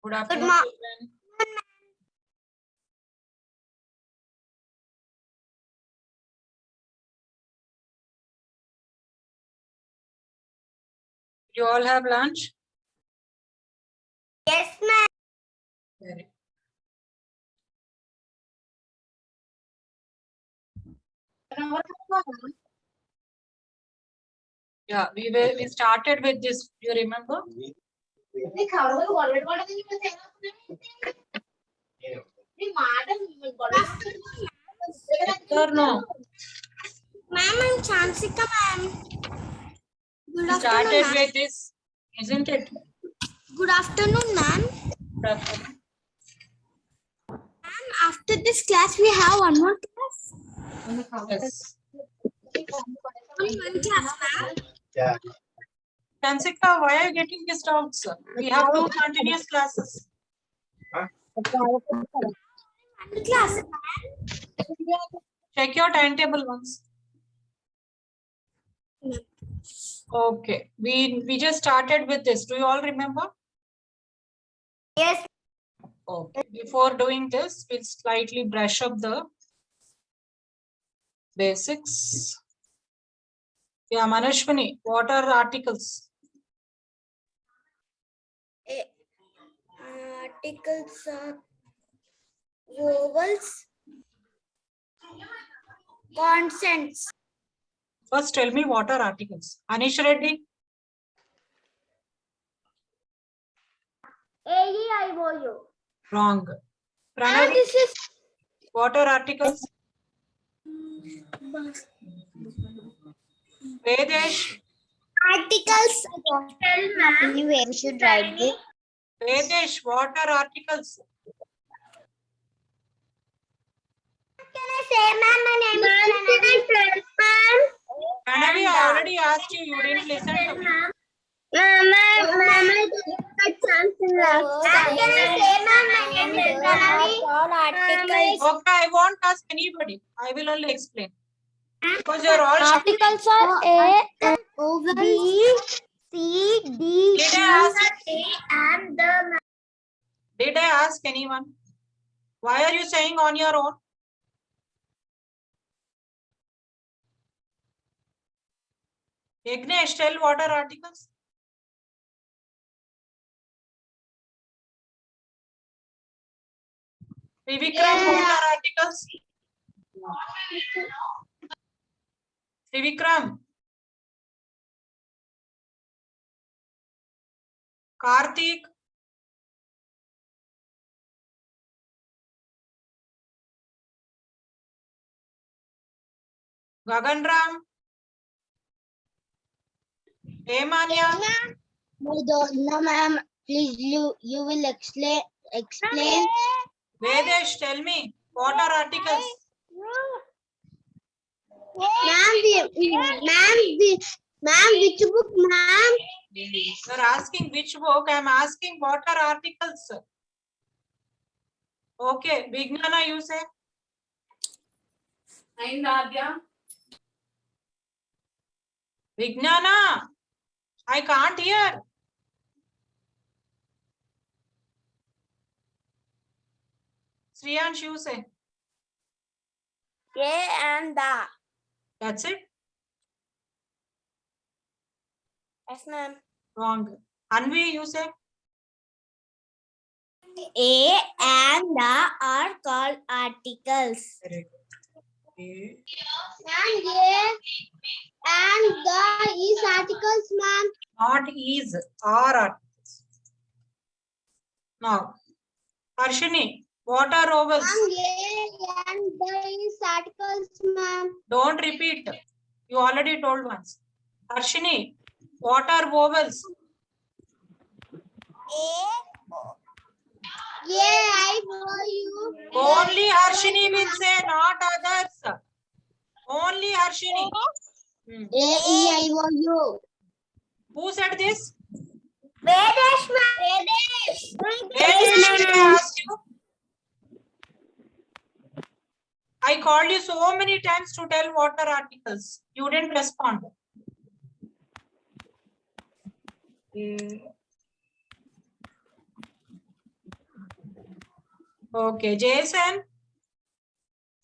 Good afternoon, children. You all have lunch? Yes, ma'am. Very. Yeah, we started with this. Do you remember? Yes or no? Ma'am, I'm Chansika, ma'am. Good We afternoon, started ma'am. with this, isn't it? Good afternoon, ma'am. Good afternoon. Ma'am, after this class, we have one more class. Yes. Only one class, ma'am. Kansika, why are you getting these doubts? We have 2 continuous classes. One class, ma'am. Check your timetable once. Okay. We just started with this. Do you all remember? Yes. Okay. Before doing this, we'll slightly brush up the basics. Yeah, Manashwini, what are articles? Articles are vowels, consonants. First, tell me what are articles. Anish Reddy? A-E-I-O-U. Wrong. And Pranav, this is what are articles? Vedesh? articles. Tell ma'am. Anyway, we should write it. Vedesh, what are articles? Can I say, ma'am, my name is Pranavi. Pranavi, I already asked you. You didn't listen to me. Ma'am, I didn't get chance in last time. Can I say, ma'am, my name is Pranavi? All articles. Okay, I won't ask anybody. I will only explain. Because you're all shouting. Articles are A, B, C, D, Did I ask? E, and the. Did I ask anyone? Why are you saying on your own? Yagnesh, tell what are articles? Trivikram, what are articles? Trivikram. Karthik. Gaganram. Emanya. No, ma'am. Please, you will explain. Vedesh, tell me what are articles? Ma'am, which book, ma'am? You're asking which book. I'm asking what are articles. Okay, Vignana, you say. Vignana, I can't hear. Sriyansh, you say. A and the. That's it. Yes, ma'am. Wrong. Anvi, you say. A and the are called articles. Correct. A. And A and the is articles, ma'am. Not is, are articles. Now, Harshini, what are vowels? A and the is articles, ma'am. Don't repeat. You already told once. Harshini, what are vowels? A-I-O-U. Only Harshini will say, not others. Only Harshini. A-E-I-O-U. Who said this? Vedesh, ma'am. Vedesh. Vedesh, did I ask you? I called you so many times to tell what are articles. You didn't respond. Okay, Jason,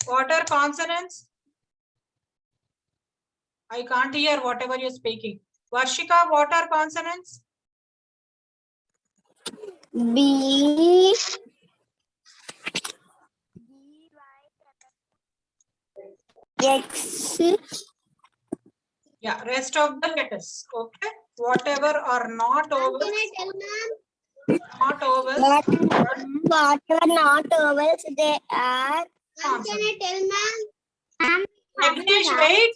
what are consonants? I can't hear whatever you're speaking. Varshika, what are consonants? B. X. Yeah, rest of the letters. Okay, whatever are not vowels, not vowels. What are not vowels? They are. Can I tell, ma'am? Agnish, wait.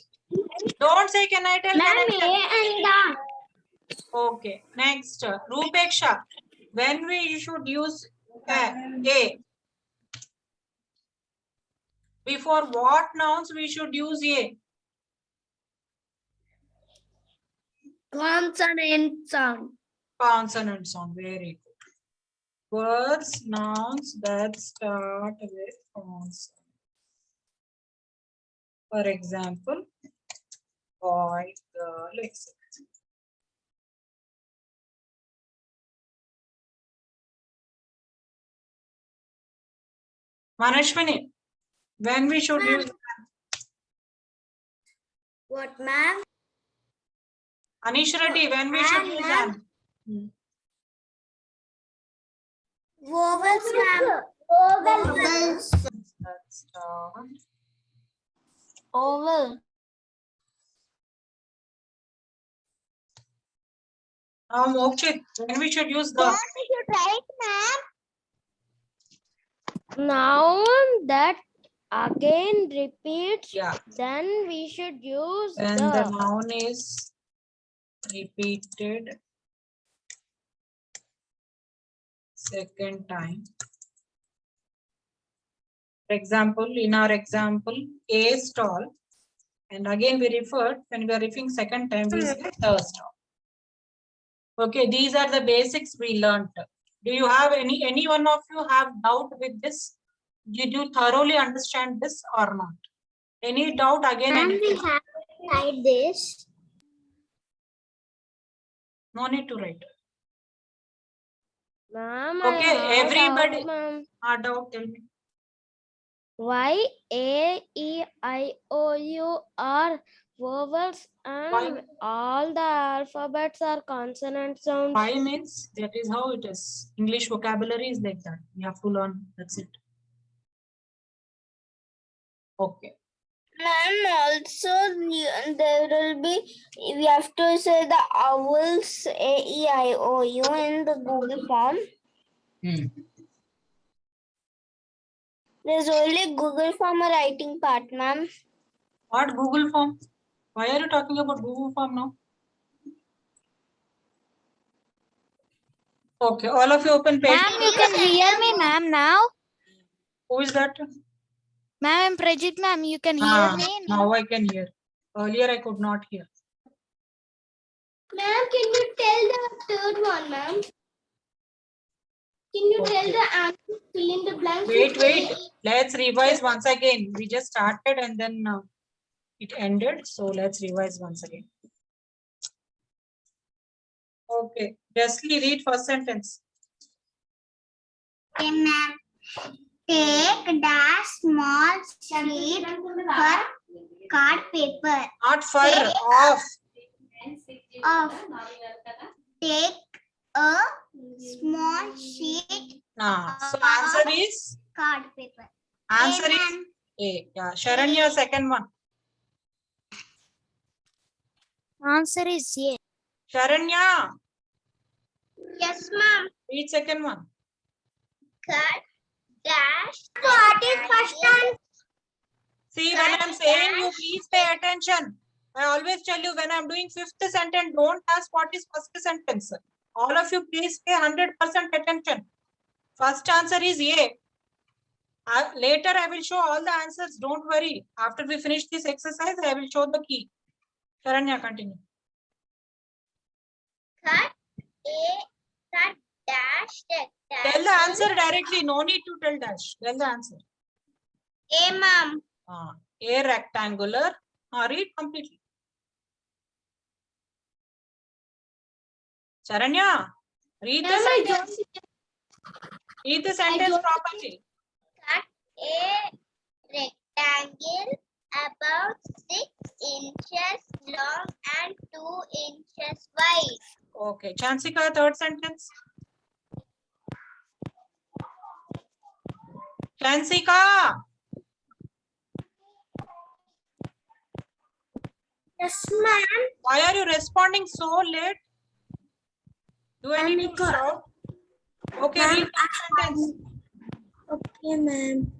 Don't say can I tell? Can I tell? Okay, next. Rupeksha, when we should use A? Before what nouns we should use A? Consonant sound. Consonant sound. Very good. Words, nouns that start with consonant. For example, boy, girl, etc. Manashwini, when we should use What, ma'am? Anish Reddy, when we should use an? Vowels, ma'am. Vowels. That start. Oval. Now, Mokshit, when we should use the? We should write, ma'am. Noun that again repeats. Yeah. Then we should use And the noun is repeated second time. For example, in our example, A stall, and again we referred when we are referring second time, we say the stall. Okay, these are the basics we learned. Do you have any one of you have doubt with this? Did you thoroughly understand this or not? Any doubt again? And we have to write this. No need to write. Ma'am, Okay, everybody. Doubt, Doubt, tell me. why A, E, I, O, U are vowels and Why? all the alphabets are consonant sounds? Why means that is how it is. English vocabulary is like that. You have to learn. That's it. Okay. Ma'am, also there will be, we have to say the vowels A, E, I, O, U in the Google form. There's only Google form or writing part, ma'am. What Google form? Why are you talking about Google form now? Okay, all of you open page. Ma'am, you can hear me, ma'am, now? Who is that? Ma'am, I'm Prajit, ma'am. You can hear me? Now I can hear. Earlier I could not hear. Ma'am, can you tell the third one, ma'am? Can you tell the answer, fill in the blanks? Wait. Let's revise once again. We just started and then it ended. So let's revise once again. Okay. Justly read first sentence. Okay, ma'am. Take dash small sheet for card paper. Not for, off. Of. Take a small sheet. So answer is? Card paper. Answer is A. Yeah. Sharanya, second one. Answer is A. Sharanya, Yes, ma'am. read second one. Cut dash. What is first one? See, when I'm saying you, please pay attention. I always tell you when I'm doing fifth sentence, don't ask what is first sentence. All of you, please pay 100% attention. First answer is A. Later, I will show all the answers. Don't worry. After we finish this exercise, I will show the key. Sharanya, continue. Cut dash. Tell the answer directly. No need to tell dash. Tell the answer. A, ma'am. A rectangular. Read completely. Sharanya, read the sentence. Read the sentence properly. a rectangle about 6 inches long and 2 inches wide. Okay. Chansika, third sentence. Chansika, Yes, ma'am. why are you responding so late? Do I need to shout? Okay, read the sentence. Okay, ma'am.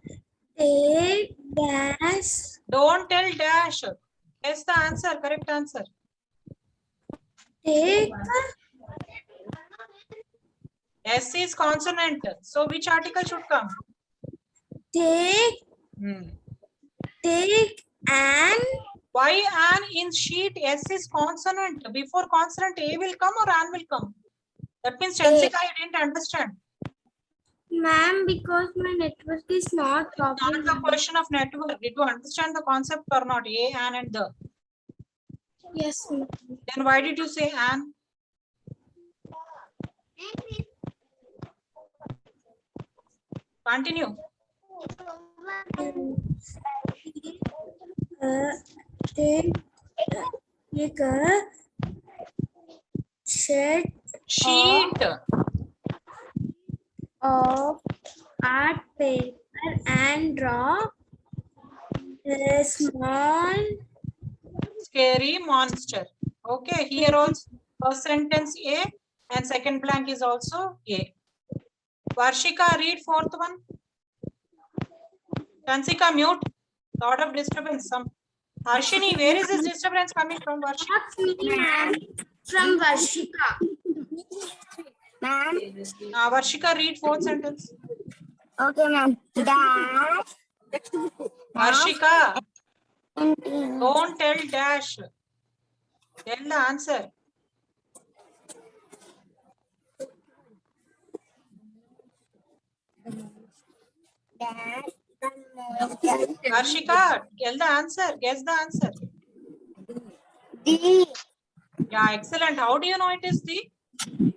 Take gas. Don't tell dash. Guess the answer. Correct answer. Take S is consonant. So which article should come? take an. Why an in sheet? S is consonant. Before consonant, A will come or an will come? That means Chansika, I didn't understand. Ma'am, because my network is not Not the question of network. Did you understand the concept or not? A, an, and the. Yes, ma'am. Then why did you say an? Continue. Take a Sheet. of art paper and draw a small. Scary monster. Okay, here also first sentence A and second blank is also A. Varshika, read fourth one. Chansika, mute. Lot of disturbance. Some. Harshini, where is this disturbance coming from, Varshika? From Varshika. Ma'am. Varshika, read fourth sentence. Okay, ma'am. Dash. Varshika, don't tell dash. Tell the answer. Varshika, tell the answer. Guess the answer. D. Yeah, excellent. How do you know it is D?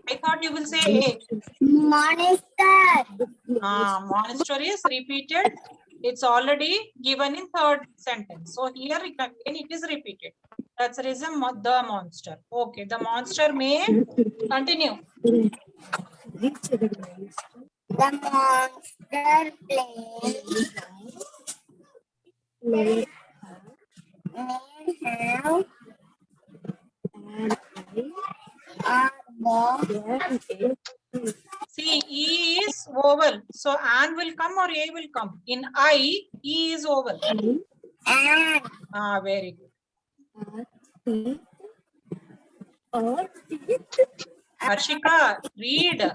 I thought you will say A. Monster. Monster is repeated. It's already given in third sentence. So here again it is repeated. That's the reason the monster. Okay, the monster may continue. The monster may have See, E is vowel. So an will come or A will come. In I, E is vowel. Very good. Harshika, read.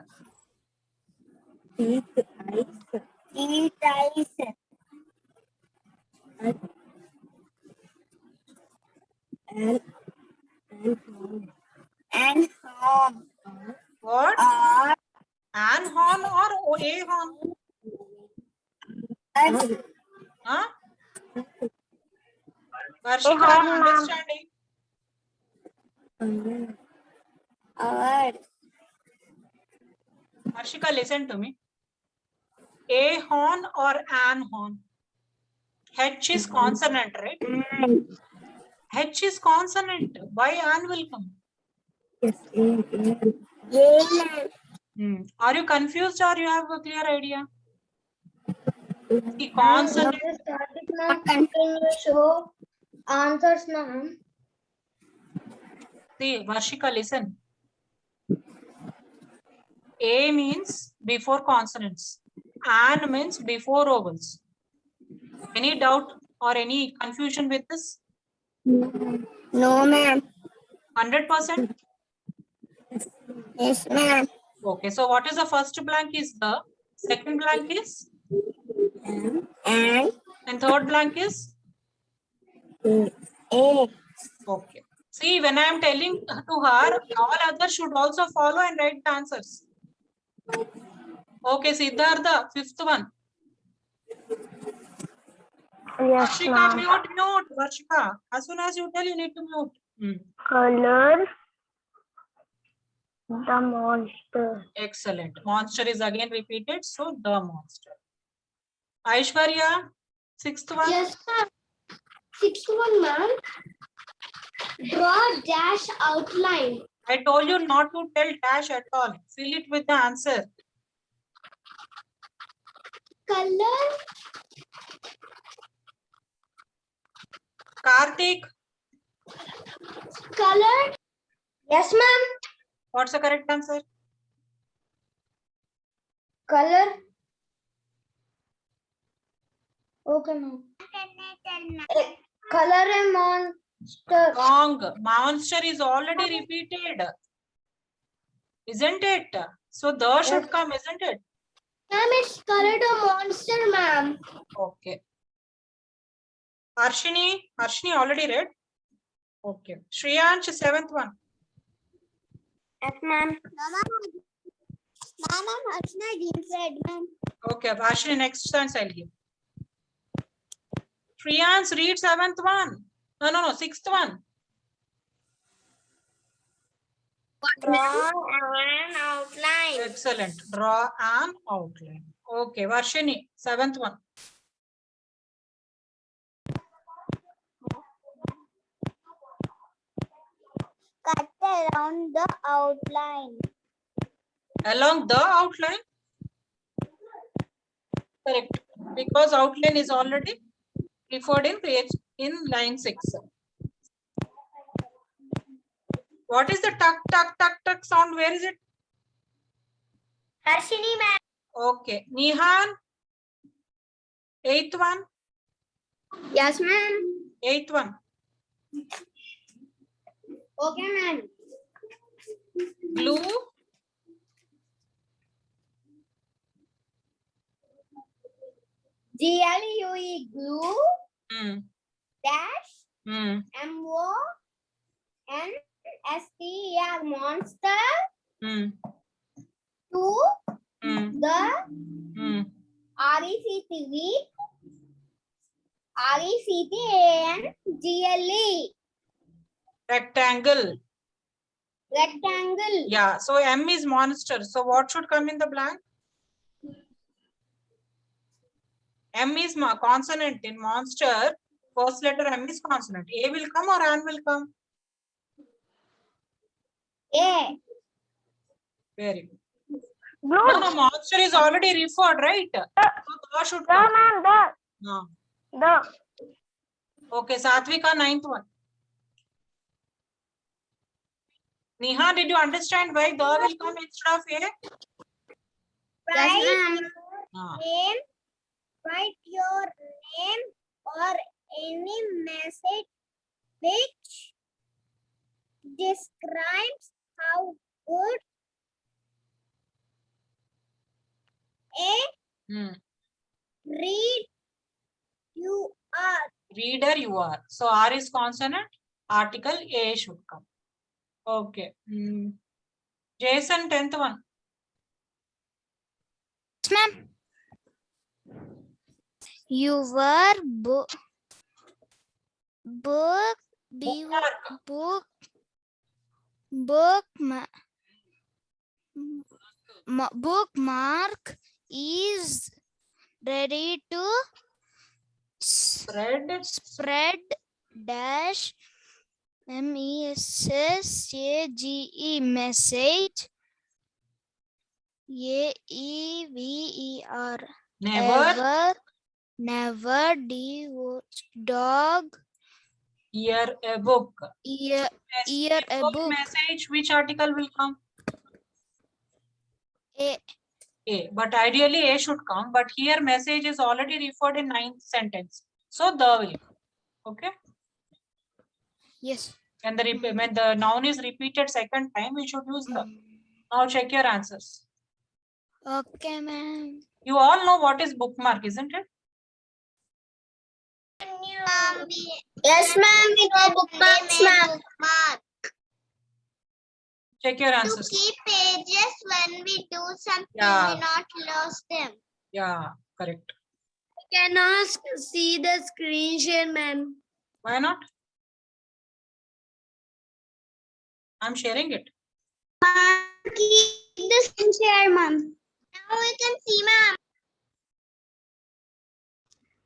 And home. What? An horn or A horn? Huh? Varshika, I'm understanding. Harshika, listen to me. A horn or an horn? H is consonant, right? H is consonant. Why an will come? Yes. Are you confused or you have a clear idea? The consonant. Can you show answers, ma'am? See, Varshika, listen. A means before consonants. An means before vowels. Any doubt or any confusion with this? No, ma'am. 100%? Yes, ma'am. Okay, so what is the first blank is the, second blank is? And third blank is? A. Okay. See, when I am telling to her, all others should also follow and write the answers. Okay, Siddhartha, fifth one. Yes, Varshika, mute. Varshika, as soon as you tell, you need to mute. Color the monster. Excellent. Monster is again repeated, so the monster. Aishwarya, sixth one. Yes, ma'am. Sixth one, ma'am. Draw dash outline. I told you not to tell dash at all. Fill it with the answer. Color. Karthik, Color. Yes, ma'am. what's the correct answer? Color. Okay, ma'am. Color a monster. Wrong. Monster is already repeated. Isn't it? So the should come, isn't it? Ma'am, it's colored a monster, ma'am. Okay. Harshini already read. Okay. Shriyansh, seventh one. Yes, ma'am. Ma'am, Harshna didn't read, ma'am. Okay, Harshini, next chance I'll give. Shriyansh, read seventh one. No, sixth one. Draw an outline. Excellent. Draw an outline. Okay, Varshini, seventh one. Cut around the outline. Along the outline? Correct. Because outline is already referred in page in line 6. What is the tuck, tuck, tuck, tuck sound? Where is it? Harshini, ma'am. Okay. Nihan, eighth one. Yes, ma'am. Eighth one. Okay, ma'am. Glue. GLUE, glue, dash, MONSTER, monster, to, the, RECTANGLE. Rectangle. Rectangle. Yeah. So M is monster. So what should come in the blank? M is consonant in monster. First letter M is consonant. A will come or An will come? A. Very good. No, monster is already referred, right? So the should come. No. The. Okay, Satvika, ninth one. Neha, did you understand why the will come instead of A? Yes, ma'am. Ah. Write your name or any message which describes how good read you are. Reader you are. So R is consonant. Article A should come. Okay. Jason, 10th one. Ma'am. Your book bookmark is ready to Spread dash MESSAGE message AEVER. Never dog Hear a book. Hear a book. Message, which article will come? A. But ideally A should come. But here message is already referred in 9th sentence. So the will come. Okay. Yes. And when the noun is repeated second time, we should use the. Now check your answers. Okay, ma'am. You all know what is bookmark, isn't it? Yes, ma'am. We know bookmarks, ma'am. Check your answers. To keep pages when we do something, Yeah. we not lose them. Yeah, correct. I cannot see the screen share, ma'am. Why not? I'm sharing it. Keep the screen share, ma'am. Now we can see, ma'am.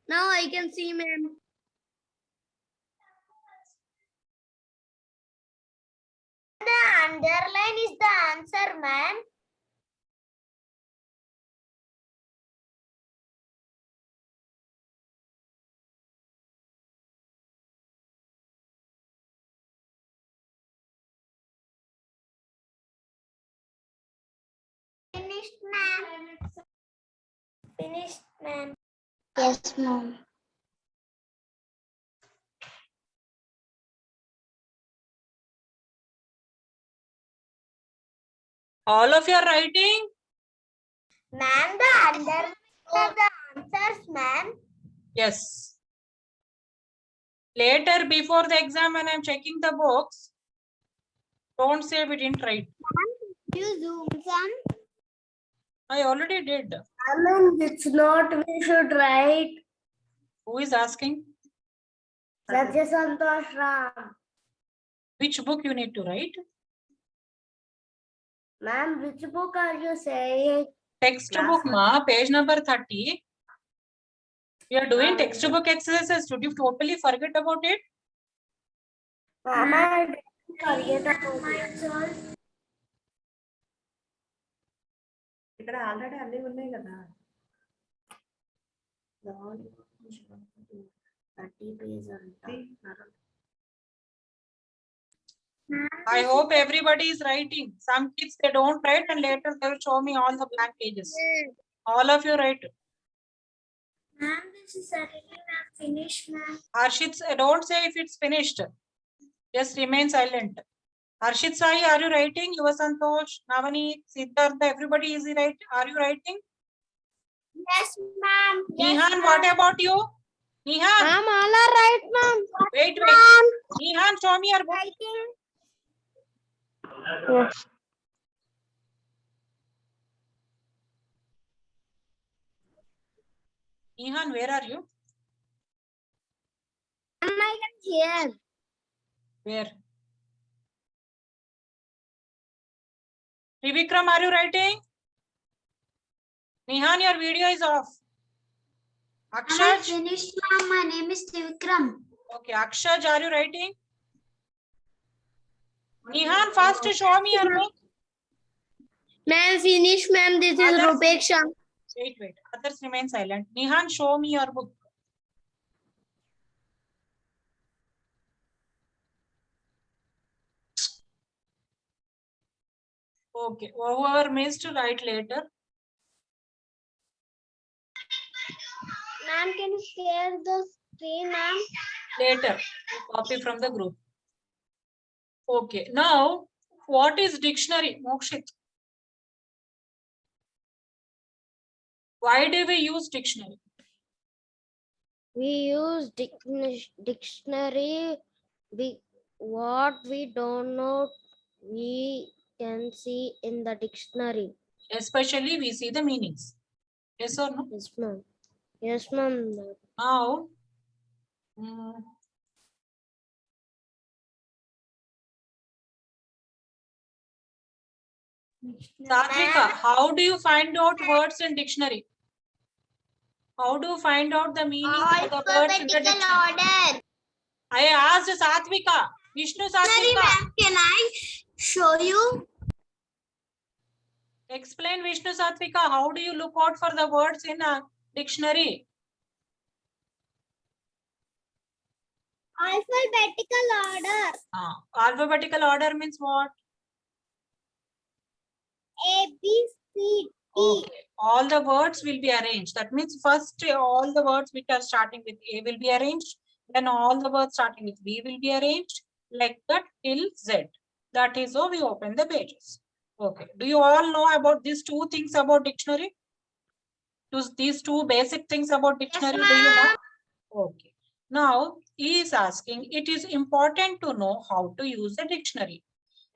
Now I can see, ma'am. The underline is the answer, ma'am. Finished, ma'am. Finished, ma'am. Yes, ma'am. All of you are writing? Ma'am, the underline are the answers, ma'am. Yes. Later, before the exam, when I'm checking the books, don't say we didn't write. You zoom some. I already did. Ma'am, it's not we should write. Who is asking? Satya Santosh Ram. Which book you need to write? Ma'am, which book are you saying? Textbook, ma, page number 30. We are doing textbook exercises. Did you totally forget about it? Ma'am, I didn't forget about it. ఇక్కడ already అన్ని ఉన్నాయి కదా 30 pages అంట. I hope everybody is writing. Some kids, they don't write and later they will show me all the blank pages. All of you write. Ma'am, this is certainly not finished, ma'am. Harshit, don't say if it's finished. Just remain silent. Harshit Sai, are you writing? Yuva Santosh, Navani, Siddhartha, everybody is right. Are you writing? Yes, ma'am. Nihan, what about you? Nihan, Ma'am, all are right, ma'am. wait. Nihan, show me your book. Writing. Nihan, where are you? Ma'am, I can hear. Where? Trivikram, are you writing? Nihan, your video is off. Akshaj? Finished, ma'am. My name is Trivikram. Okay, Akshaj, are you writing? Nihan, first show me your book. Ma'am, finished, ma'am. This is Others- Rupeksha. Wait. Others remain silent. Nihan, show me your book. Okay, whoever missed, write later. Ma'am, can you share the screen, ma'am? Later, copy from the group. Okay, now what is dictionary? Mokshit. Why do we use dictionary? We use dictionary. What we don't know, we can see in the dictionary. Especially we see the meanings. Yes or no? Yes, ma'am. Yes, ma'am. Now, Satvika, how do you find out words in dictionary? How do you find out the meaning of the words in the Alphabetical dictionary? order. I asked Satvika. Vishnu Sorry, Satvika. ma'am. Can I show you? Explain Vishnu Satvika. How do you look out for the words in a dictionary? Alphabetical order. Alphabetical order means what? A, B, C, D. Okay. All the words will be arranged. That means first all the words which are starting with A will be arranged. Then all the words starting with B will be arranged like that till Z. That is how we open the pages. Okay. Do you all know about these two things about dictionary? These two basic things about dictionary, do you know? Okay. Now he is asking, it is important to know how to use a dictionary.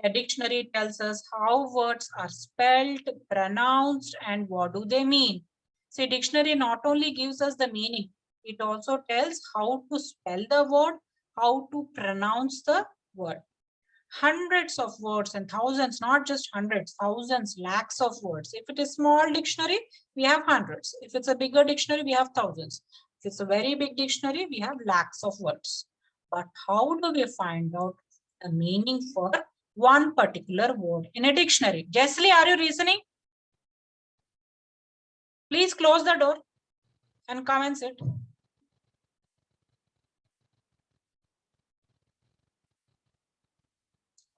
A dictionary tells us how words are spelled, pronounced, and what do they mean. See, dictionary not only gives us the meaning, it also tells how to spell the word, how to pronounce the word. Hundreds of words and thousands, not just hundreds, thousands, lakhs of words. If it is small dictionary, we have hundreds. If it's a bigger dictionary, we have thousands. If it's a very big dictionary, we have lakhs of words. But how do we find out the meaning for one particular word in a dictionary? Jessley, are you reasoning? Please close the door and come and sit.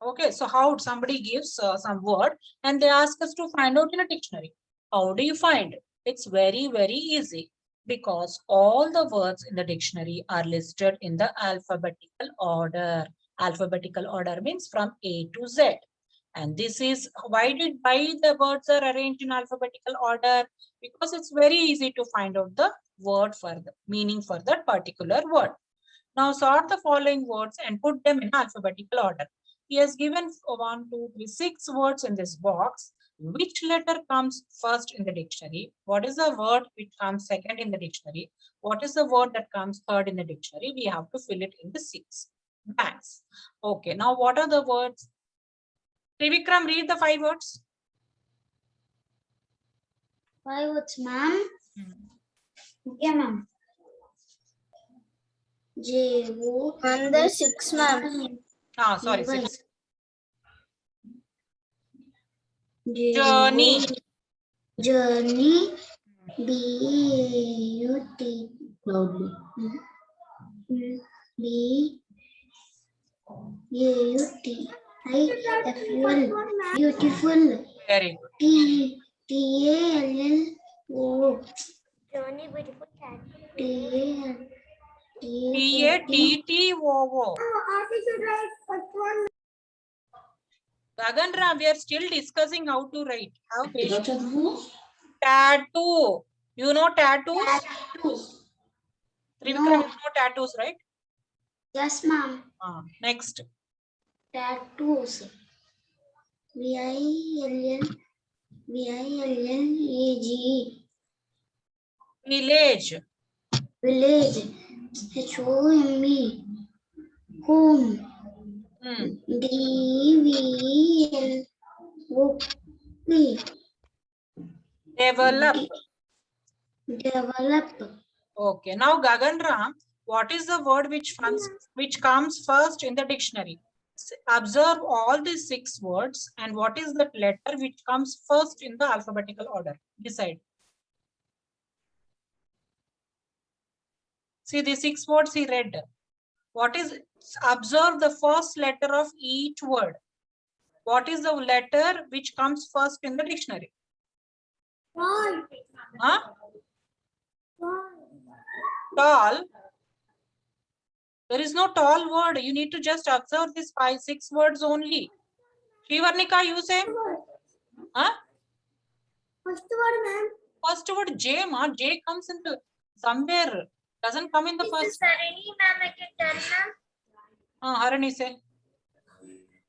Okay, so how somebody gives some word and they ask us to find out in a dictionary. How do you find it? It's very, very easy because all the words in the dictionary are listed in the alphabetical order. Alphabetical order means from A to Z. And this is why the words are arranged in alphabetical order, because it's very easy to find out the word for the meaning for that particular word. Now sort the following words and put them in alphabetical order. He has given 1, 2, 3, 6 words in this box. Which letter comes first in the dictionary? What is the word which comes second in the dictionary? What is the word that comes third in the dictionary? We have to fill it in the 6 blanks. Okay, now what are the words? Trivikram, read the 5 words. 5 words, ma'am. Okay, ma'am. J-O. And the 6, ma'am. Sorry, 6. Journey. Journey. B-U-T. Loudly. B-A-U-T-I-F-U-L. Beautiful. Very good. T-A-L-L-O. Journey beautiful cat. P-A-T-T-O-O. Gaganra, we are still discussing how to write. How patience. Tattoo. You know tattoos? Trivikram, you know tattoos, right? Yes, ma'am. Next. Tattoos. V-I-L-L-A-G-E. Village. Village. H-O-M-E. Home. D-V-E-L-O-P. Develop. Develop. Okay. Now, Gaganra, what is the word which comes first in the dictionary? Observe all these 6 words and what is the letter which comes first in the alphabetical order? Decide. See the 6 words he read. What is, observe the first letter of each word. What is the letter which comes first in the dictionary? Huh? Tall. There is no tall word. You need to just observe these 5, 6 words only. Shivarnika, you say? Huh? First word, ma'am. First word J, ma. J comes into somewhere. Doesn't come in the first. Sarini, ma'am, I can tell, ma'am. Harani say.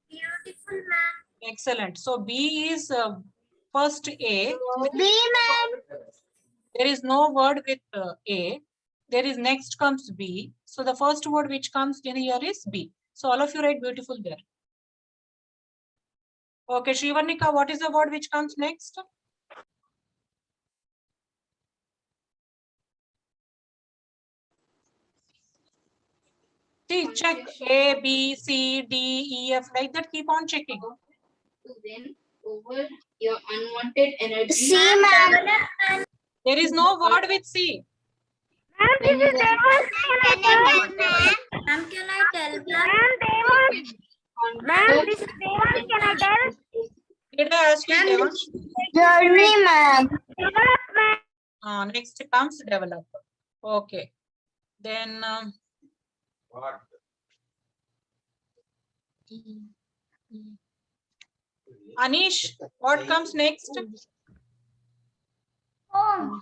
Beautiful, ma'am. Excellent. So B is first A. B, ma'am. There is no word with A. There is next comes B. So the first word which comes in here is B. So all of you write beautiful there. Okay, Shivarnika, what is the word which comes next? See, check A, B, C, D, E, F, like that. Keep on checking. To win over your unwanted energy. C, ma'am. There is no word with C. Ma'am, can I tell? Ma'am, this is Devan. Can I tell? Did I ask you, Devansh? Journey, ma'am. Next comes develop. Okay. Then Anish, what comes next? Home.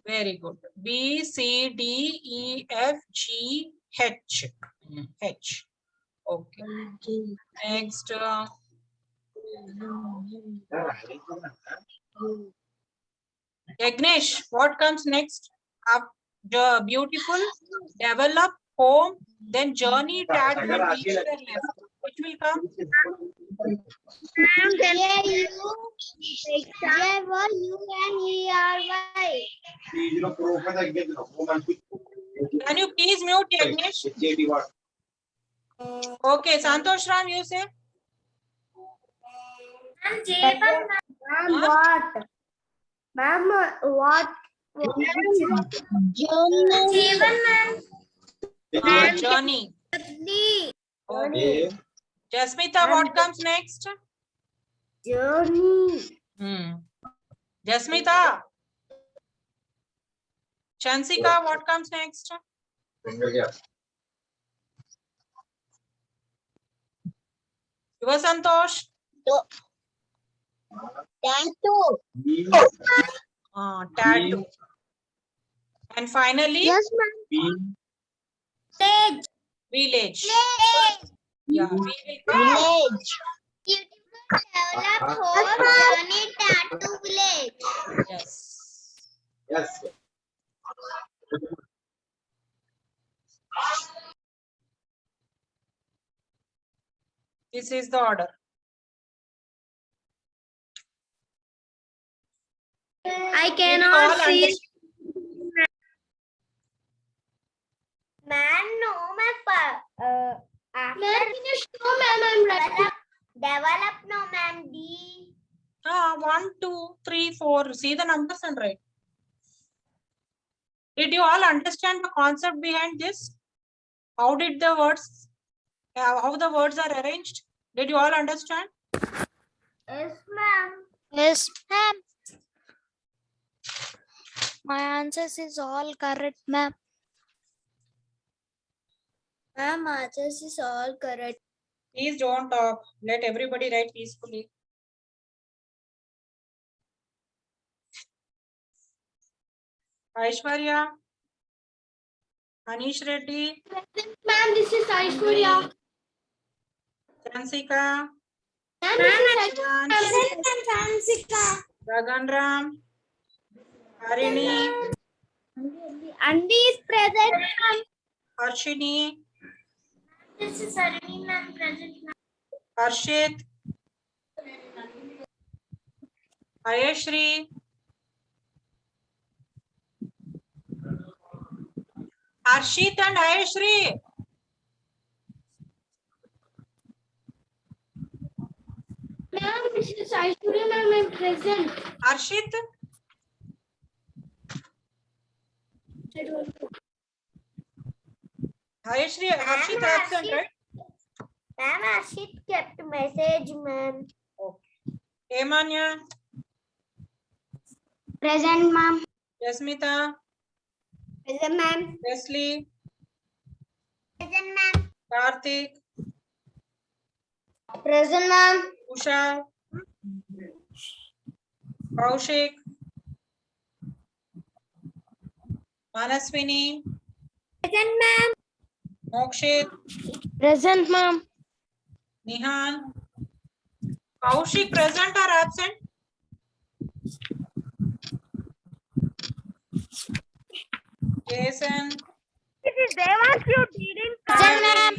Very good. B, C, D, E, F, G, H. H. Okay. Next. Yagnesh, what comes next? Beautiful, develop, home, then journey, tat, and teacher left. Which will come? Can you please mute Yagnesh? Okay, Santosh Ram, you say. What? Ma'am, what? Journey. Okay. Jasmita, what comes next? Journey. Jasmita. Chansika, what comes next? Yuva Santosh. Tattoo. And finally, Yes, ma'am. village. Yeah, we will come. Develop hope, journey, tattoo, village. Yes. This is the order. I Did you all cannot see. understand? Man, no, ma'am. Develop, no, ma'am. D. 1, 2, 3, 4. See the numbers and write. Did you all understand the concept behind this? How did the words, how the words are arranged? Did you all understand? Yes, ma'am. Yes, ma'am. My answers is all correct, ma'am. Ma'am, answers is all correct. Please don't talk. Let everybody write peacefully. Aishwarya, Anish Reddy, Ma'am, this is Aishwarya. Chansika, Ma'am, this is Shivansh, Gagan Ram, Harini, Andy is present. Harshini, This is Harini, ma'am, present. Harshit, Ayeshri, Harshit and Ayeshri. Ma'am, this is Aishwarya, ma'am, I'm present. Harshit, Ayeshri, Harshit absent, right? Ma'am, Ashit kept message, ma'am. Emanya, Present, ma'am. Jasmita, Present, ma'am. Leslie, Present, ma'am. Karthik, Present, ma'am. Usha, Kaushik, Manaswini, Present, ma'am. Mokshit, Present, ma'am. Nihan. Kaushik present or absent? Jason. Present, ma'am.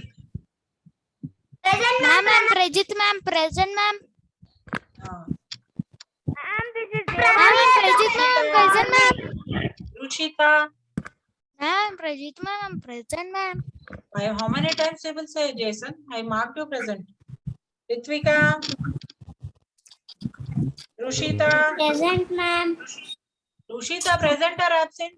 Present, Ma'am, I'm Prajit, ma'am. Present, ma'am. Ma'am, I'm Prajit, ma'am. Present, ma'am. Ruchita. Ma'am, Prajit, ma'am. I'm present, ma'am. How many times you will say Jason? I marked you present. Ritvika. Rushita. Present, ma'am. Rushita present or absent?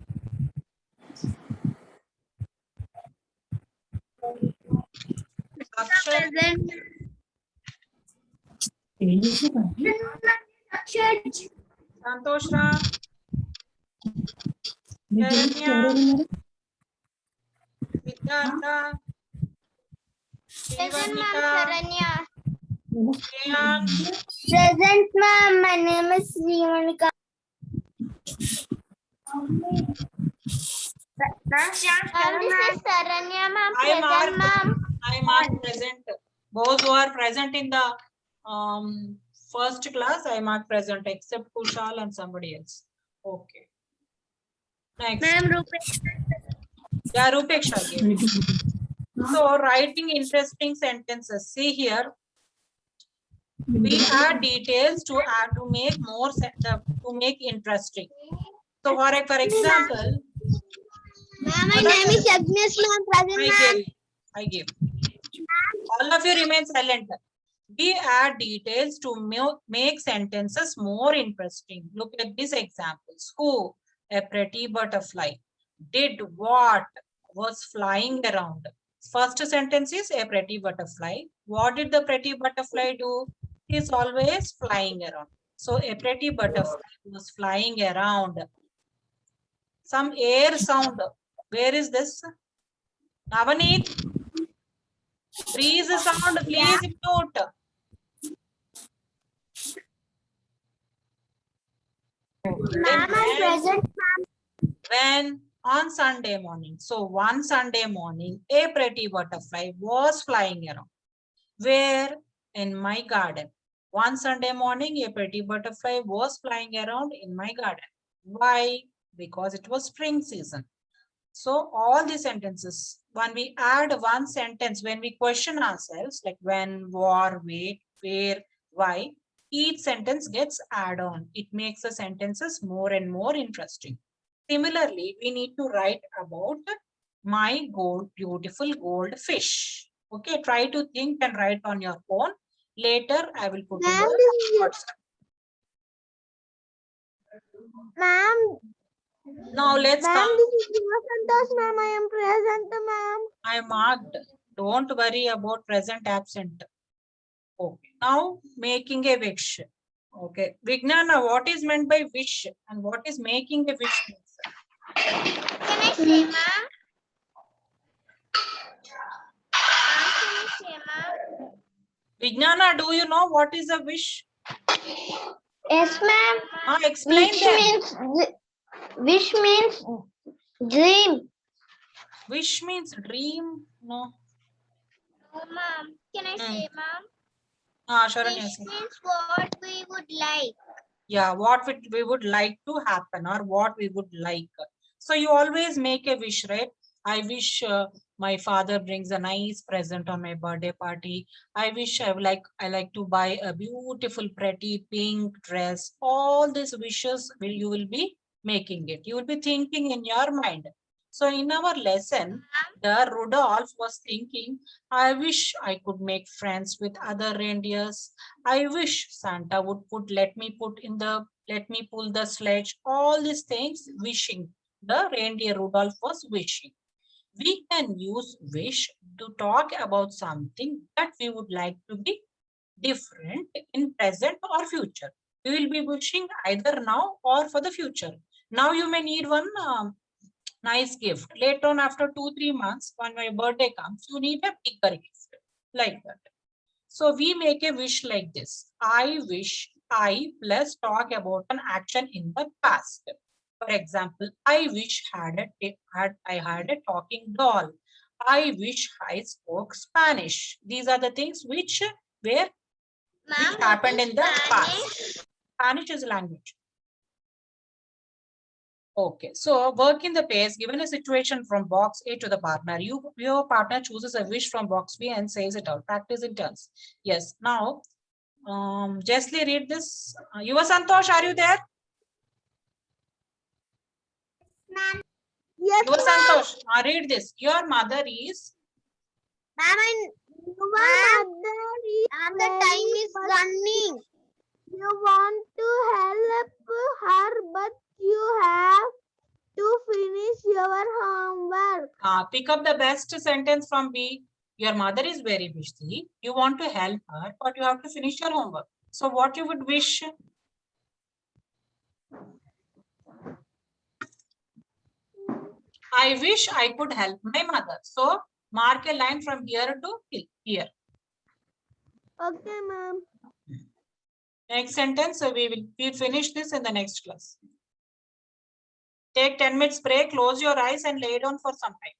Akshat. Present. Santosh Ram. Sharanya. Siddhartha. Present, ma'am. Shivanika. Saranya. Priyan. Present, ma'am. My name is Srivanika. This is Saranya, ma'am. Present, ma'am. I marked present. Those who are present in the first class, I mark present except Kushal and somebody else. Okay. Next. Ma'am, Rupesh. Yeah, Rupeksha gave. So writing interesting sentences. See here. We add details to make more to make interesting. So for example, Ma'am, my name is Agnes, ma'am. Present, I give. All of you remain silent. We add details to make sentences more interesting. Look at these examples. Who? A pretty butterfly. Did what? Was flying around. First sentence is a pretty butterfly. What did the pretty butterfly do? He is always flying around. So a pretty butterfly was flying around. Some air sound. Where is this? Navaneet? Breeze sound, please mute. Ma'am, I'm present. When on Sunday morning. So one Sunday morning, a pretty butterfly was flying around. Where? In my garden. One Sunday morning, a pretty butterfly was flying around in my garden. Why? Because it was spring season. So all the sentences, when we add one sentence, when we question ourselves, like when, where, why, each sentence gets add on. It makes the sentences more and more interesting. Similarly, we need to write about my beautiful goldfish. Okay, try to think and write on your own. Later, I will put in Ma'am, the WhatsApp. Ma'am, Now let's ma'am, come. this is Santosh, ma'am. I am present, ma'am. I marked. Don't worry about present absent. Okay. Now making a wish. Okay. Vijnana, what is meant by wish and what is making a wish? Can I say, ma'am? Can I say, ma'am? Vijnana, do you know what is a wish? Yes, ma'am. Explain them. Wish means dream. Wish means dream. No. No, ma'am. Can I say, ma'am? Sharanya. Wish means what we would like. Yeah, what we would like to happen or what we would like. So you always make a wish, right? I wish my father brings a nice present on my birthday party. I wish I like to buy a beautiful, pretty pink dress. All these wishes you will be making it. You will be thinking in your mind. So in our lesson, the Rudolph was thinking, I wish I could make friends with other reindeers. I wish Santa would let me pull the sledge. All these things wishing. The reindeer Rudolph was wishing. We can use wish to talk about something that we would like to be different in present or future. We will be wishing either now or for the future. Now you may need one nice gift. Later on, after 2-3 months, when my birthday comes, you need a bigger gift like that. So we make a wish like this. I wish I plus talk about an action in the past. For example, I wish I had a talking doll. I wish I spoke Spanish. These are the things which happened in the past. Spanish is language. Okay, so work in the pairs. Given a situation from box A to the partner, your partner chooses a wish from box B and says it out. Practice in turns. Yes. Now, Jessley, read this. Yuva Santosh, are you there? Ma'am. Yes, Yuva Santosh, read this. Your mother is. Ma'am, the time is running. You want to help her, but you have to finish your homework. Pick up the best sentence from B. Your mother is very busy. You want to help her, but you have to finish your homework. So what you would wish? I wish I could help my mother. So mark a line from here to here. Okay, ma'am. Next sentence, so we'll finish this in the next class. Take 10 minutes break, close your eyes and lay down for some time.